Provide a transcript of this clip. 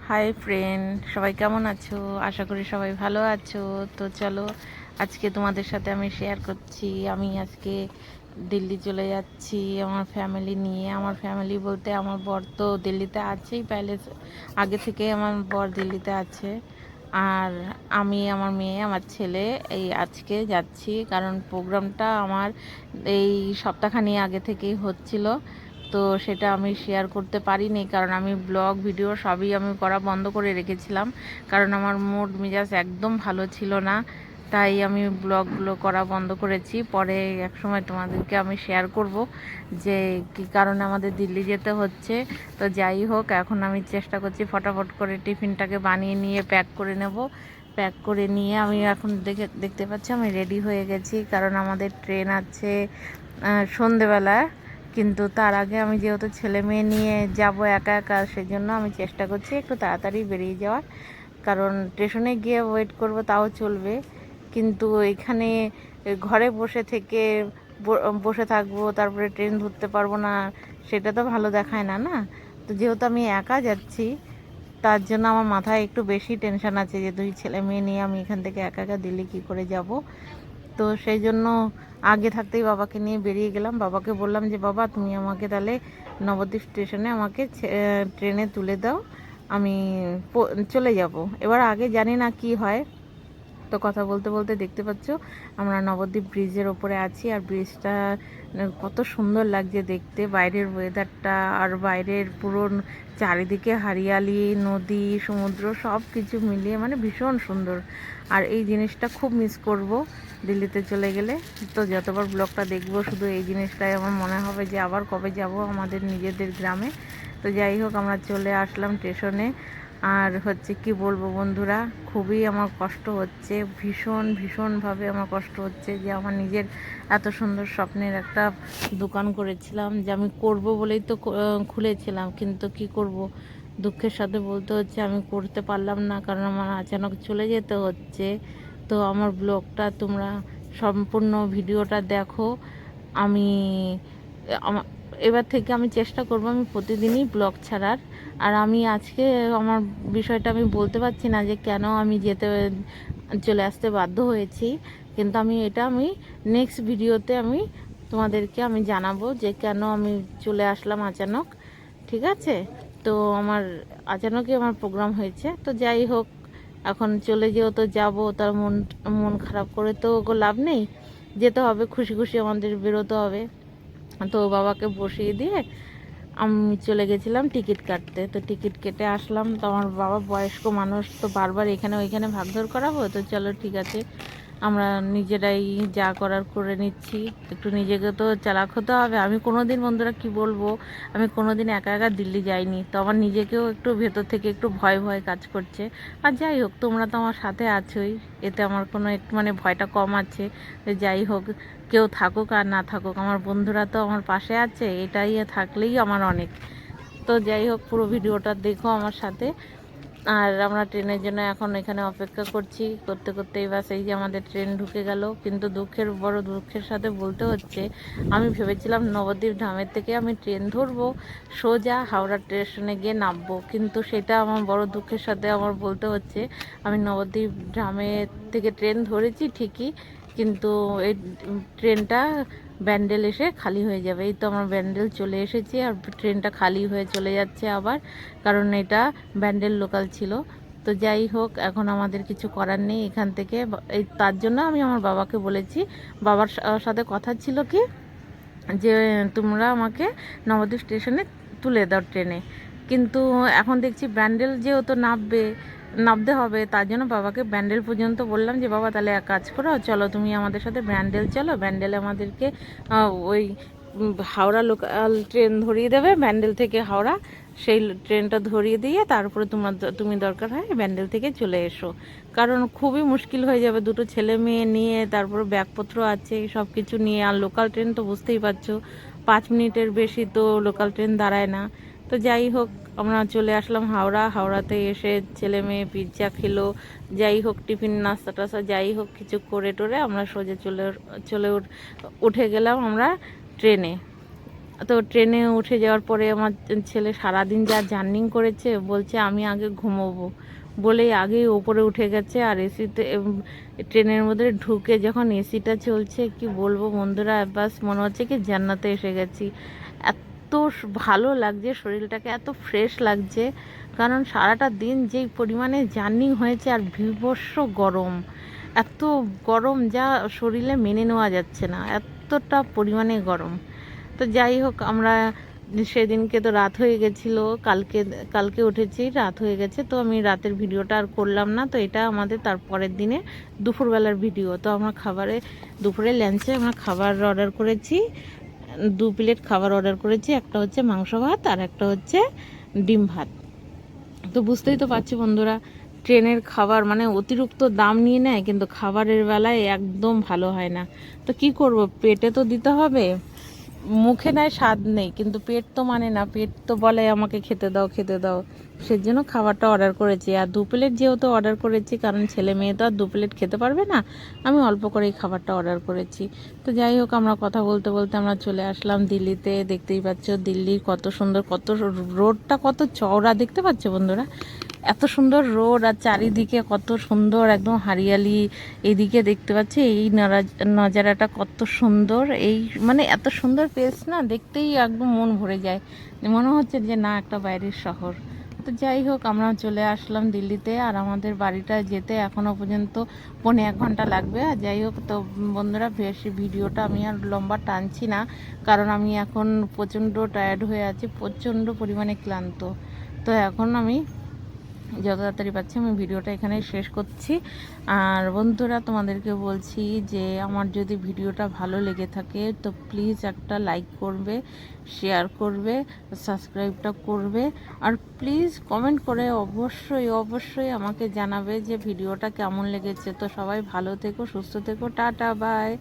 Hi friend, সবাই কেমন আছো? আশা করি সবাই ভালো আছো। তো চলো, আজকে তোমাদের সাথে আমি শেয়ার করছি। আমি আজকে দিল্লি চলে যাচ্ছি আমার ফ্যামিলি নিয়ে। আমার ফ্যামিলি বলতে আমার বর তো দিল্লিতে আছেই, প্যালেস আগে থেকে আমার বর দিল্লিতে আছে। আর আমি, আমার মেয়ে, আমার ছেলে এই আজকে যাচ্ছি, কারণ প্রোগ্রামটা আমার এই সপ্তাহখানি আগে থেকেই হচ্ছিল। তো সেটা আমি শেয়ার করতে পারিনি, কারণ আমি ব্লগ ভিডিও সবই আমি করা বন্ধ করে রেখেছিলাম, কারণ আমার মুড মেজাজ একদম ভালো ছিল না। তাই আমি ব্লগগুলো করা বন্ধ করেছি। পরে এক সময় তোমাদেরকে আমি শেয়ার করব যে কী কারণে আমাদের দিল্লি যেতে হচ্ছে। তো যাই হোক, এখন আমি চেষ্টা করছি ফটাফট করে টিফিনটাকে বানিয়ে নিয়ে প্যাক করে নেব। প্যাক করে নিয়ে আমি এখন দেখতে পাচ্ছি আমি রেডি হয়ে গেছি, কারণ আমাদের ট্রেন আছে সন্ধেবেলা। কিন্তু তার আগে আমি যেহেতু ছেলে মেয়ে নিয়ে যাব একা একা, সেজন্য আমি চেষ্টা করছি একটু তাড়াতাড়ি বেরিয়ে যাওয়ার। কারণ স্টেশনে গিয়ে ওয়েট করব তাও চলবে, কিন্তু এখানে ঘরে বসে থেকে বসে থাকবো, তারপরে ট্রেন ধরতে পারবো না, সেটা তো ভালো দেখায় না না। তো যেহেতু আমি একা যাচ্ছি, তার জন্য আমার মাথায় একটু বেশি টেনশন আছে যে দুই ছেলে মেয়ে নিয়ে আমি এখান থেকে একা একা দিল্লি কী করে যাব। তো সেই জন্য আগে থাকতেই বাবাকে নিয়ে বেরিয়ে গেলাম। বাবাকে বললাম যে বাবা, তুমি আমাকে তাহলে নবদ্বীপ স্টেশনে আমাকে ট্রেনে তুলে দাও, আমি চলে যাব। এবার আগে জানি না কি হয়। তো কথা বলতে বলতে দেখতে পাচ্ছ আমরা নবদ্বীপ ব্রিজের ওপরে আছি, আর ব্রিজটা কত সুন্দর লাগছে দেখতে, বাইরের ওয়েদারটা আর বাইরের পুরো চারিদিকে হরিয়ালি, নদী, সমুদ্র সব কিছু মিলিয়ে মানে ভীষণ সুন্দর। আর এই জিনিসটা খুব মিস করব দিল্লিতে চলে গেলে। তো যতবার ব্লগটা দেখবো শুধু এই জিনিসটাই আমার মনে হবে যে আবার কবে যাব আমাদের নিজেদের গ্রামে। তো যাই হোক, আমরা চলে আসলাম স্টেশনে। আর হচ্ছে কি বলবো বন্ধুরা, খুবই আমার কষ্ট হচ্ছে, ভীষণভাবে আমার কষ্ট হচ্ছে যে আমার নিজের এত সুন্দর স্বপ্নের একটা দোকান করেছিলাম, যে আমি করব বলেই তো খুলেছিলাম, কিন্তু কি করব, দুঃখের সাথে বলতে হচ্ছে আমি করতে পারলাম না, কারণ আমার আচানক চলে যেতে হচ্ছে। তো আমার ব্লগটা তোমরা সম্পূর্ণ ভিডিওটা দেখো। আমি এবার থেকে আমি চেষ্টা করব আমি প্রতিদিনই ব্লগ ছাড়ার। আর আমি আজকে আমার বিষয়টা আমি বলতে পারছি না যে কেন আমি চলে আসতে বাধ্য হয়েছি, কিন্তু আমি নেক্সট ভিডিওতে আমি তোমাদেরকে আমি জানাবো যে কেন আমি চলে আসলাম আচানক। ঠিক আছে? তো আমার আচানকই আমার প্রোগ্রাম হয়েছে। তো যাই হোক, এখন চলে যেও, তো যাবো, তার মন মন খারাপ করে তো লাভ নেই, যেতে হবে, খুশি খুশি আমাদের বেরোতে হবে। তো বাবাকে বসিয়ে দিয়ে আমি চলে গেছিলাম টিকিট কাটতে। তো টিকিট কেটে আসলাম। তো আমার বাবা বয়স্ক মানুষ, তো বারবার এখানে ওইখানে ভাগদৌড় করাবো, তো চলো ঠিক আছে, আমরা নিজেরাই যা করার করে নিচ্ছি। একটু নিজেকে তো চালাক হতে হবে। আমি কোনো দিন, বন্ধুরা কি বলবো, আমি কোনো দিন একা একা দিল্লি যাইনি, তো আমার নিজেকেও একটু ভেতর থেকে একটু ভয় ভয় কাজ করছে। আর যাই হোক, তোমরা তো আমার সাথে আছোই, এতে আমার কোনো একটু মানে ভয়টা কম আছে। যাই হোক, কেউ থাকুক আর না থাকুক, আমার বন্ধুরা তো আমার পাশে আছে, এটাই থাকলেই আমার অনেক। তো যাই হোক, পুরো ভিডিওটা দেখো আমার সাথে। আর আমরা ট্রেনের জন্য এখন এখানে অপেক্ষা করছি, করতে করতে এবার এই যে আমাদের ট্রেন ঢুকে গেল। কিন্তু বড় দুঃখের সাথে বলতে হচ্ছে, আমি ভেবেছিলাম নবদ্বীপ ধামের থেকে আমি ট্রেন ধরবো, সোজা হাওড়া স্টেশনে গিয়ে নামবো, কিন্তু সেটা আমার বড় দুঃখের সাথে আমার বলতে হচ্ছে আমি নবদ্বীপ ধামের থেকে ট্রেন ধরেছি ঠিকই, কিন্তু এই ট্রেনটা ব্যান্ডেল এসে খালি হয়ে যাবে। এই তো আমার ব্যান্ডেল চলে এসেছি, আর ট্রেনটা খালি হয়ে চলে যাচ্ছে আবার, কারণ এটা ব্যান্ডেল লোকাল ছিল। তো যাই হোক, এখন আমাদের কিছু করার নেই এখান থেকে। এই তার জন্য আমি আমার বাবাকে বলেছি, বাবার সাথে কথা ছিল কি যে তোমরা আমাকে নবদ্বীপ স্টেশনে তুলে দাও ট্রেনে। কিন্তু এখন দেখছি ব্যান্ডেল যেহেতু নামতে হবে, তার জন্য বাবাকে ব্যান্ডেল পর্যন্ত বললাম যে বাবা তাহলে এক কাজ করো, চলো তুমি আমাদের সাথে ব্যান্ডেল চলো, ব্যান্ডেলে আমাদেরকে ওই হাওড়া লোকাল ট্রেন ধরিয়ে দেবে, ব্যান্ডেল থেকে হাওড়া, সেই ট্রেনটা ধরিয়ে দিয়ে তারপরে তুমি দরকার হয় ব্যান্ডেল থেকে চলে এসো, কারণ খুবই মুশকিল হয়ে যাবে দুটো ছেলে মেয়ে নিয়ে, তারপর ব্যাগপত্র আছে সব কিছু নিয়ে। আর লোকাল ট্রেন তো বুঝতেই পারছো, 5 মিনিটের বেশি তো লোকাল ট্রেন দাঁড়ায় না। তো যাই হোক, আমরা চলে আসলাম হাওড়াতে এসে ছেলে মেয়ে পিৎজা খেলো, যাই হোক টিফিন নাস্তা টাস্তা যাই হোক কিছু করে টোরে আমরা সোজা চলে উঠে গেলাম আমরা ট্রেনে। তো ট্রেনে উঠে যাওয়ার পরে আমার ছেলে সারাদিন যা জার্নি করেছে, বলছে আমি আগে ঘুমোবো বলেই আগেই ওপরে উঠে গেছে। আর এসিতে ট্রেনের মধ্যে ঢুকে যখন এসিটা চলছে, কি বলবো বন্ধুরা, বাস মনে হচ্ছে কি জান্নাতে এসে গেছি। এত ভালো লাগছে, শরীরটাকে এত ফ্রেশ লাগছে, কারণ সারাটা দিন যেই পরিমাণে জার্নি হয়েছে, আর বিভৎস গরম, এত গরম যা শরীরে মেনে নেওয়া যাচ্ছে না, এতটা পরিমাণে গরম। তো যাই হোক, আমরা সেদিনকে তো রাত হয়ে গেছিলো, কালকে কালকে উঠেছি, রাত হয়ে গেছে, তো আমি রাতের ভিডিওটা আর করলাম না। তো এটা আমাদের তারপরের দিনে দুপুরবেলার ভিডিও। তো আমরা দুপুরে লাঞ্চে আমরা খাবার অর্ডার করেছি, 2 প্লেট খাবার অর্ডার করেছি। একটা হচ্ছে মাংস ভাত আর একটা হচ্ছে ডিম ভাত। তো বুঝতেই তো পারছি বন্ধুরা, ট্রেনের খাবার মানে অতিরিক্ত দাম নিয়ে নেয়, কিন্তু খাবারের বেলায় একদম ভালো হয় না। তো কি করব, পেটে তো দিতে হবে। মুখে নেয় স্বাদ নেই, কিন্তু পেট তো মানে না, পেট তো বলে আমাকে খেতে দাও খেতে দাও। সেজন্য খাবারটা অর্ডার করেছি। আর 2 প্লেট যেহেতু অর্ডার করেছি, কারণ ছেলে মেয়ে তো আর 2 প্লেট খেতে পারবে না, আমি অল্প করেই খাবারটা অর্ডার করেছি। তো যাই হোক, আমরা কথা বলতে বলতে আমরা চলে আসলাম দিল্লিতে। দেখতেই পাচ্ছ দিল্লির কত সুন্দর, কত রোডটা কত চওড়া, দেখতে পাচ্ছ বন্ধুরা, এত সুন্দর রোড, আর চারিদিকে কত সুন্দর একদম হারিয়ালি। এইদিকে দেখতে পাচ্ছি এই নজারাটা কত সুন্দর, এই মানে এত সুন্দর প্লেস না, দেখতেই একদম মন ভরে যায়, মনে হচ্ছে যে না একটা বাইরের শহর। তো যাই হোক, আমরা চলে আসলাম দিল্লিতে। আর আমাদের বাড়িটা যেতে এখনও পর্যন্ত 1.5 ঘন্টা লাগবে। আর যাই হোক, তো বন্ধুরা, বেশি ভিডিওটা আমি আর লম্বা টানছি না, কারণ আমি এখন প্রচণ্ড টায়ার্ড হয়ে আছি, প্রচণ্ড পরিমাণে ক্লান্ত। তো এখন আমি যত তাড়াতাড়ি পাচ্ছি আমি ভিডিওটা এখানে শেষ করছি। আর বন্ধুরা, তোমাদেরকে বলছি যে আমার যদি ভিডিওটা ভালো লেগে থাকে, তো প্লিজ একটা লাইক করবে, শেয়ার করবে, সাবস্ক্রাইবটা করবে, আর প্লিজ কমেন্ট করে অবশ্যই অবশ্যই আমাকে জানাবে যে ভিডিওটা কেমন লেগেছে। তো সবাই ভালো থেকো, সুস্থ থেকো, টাটা বাই।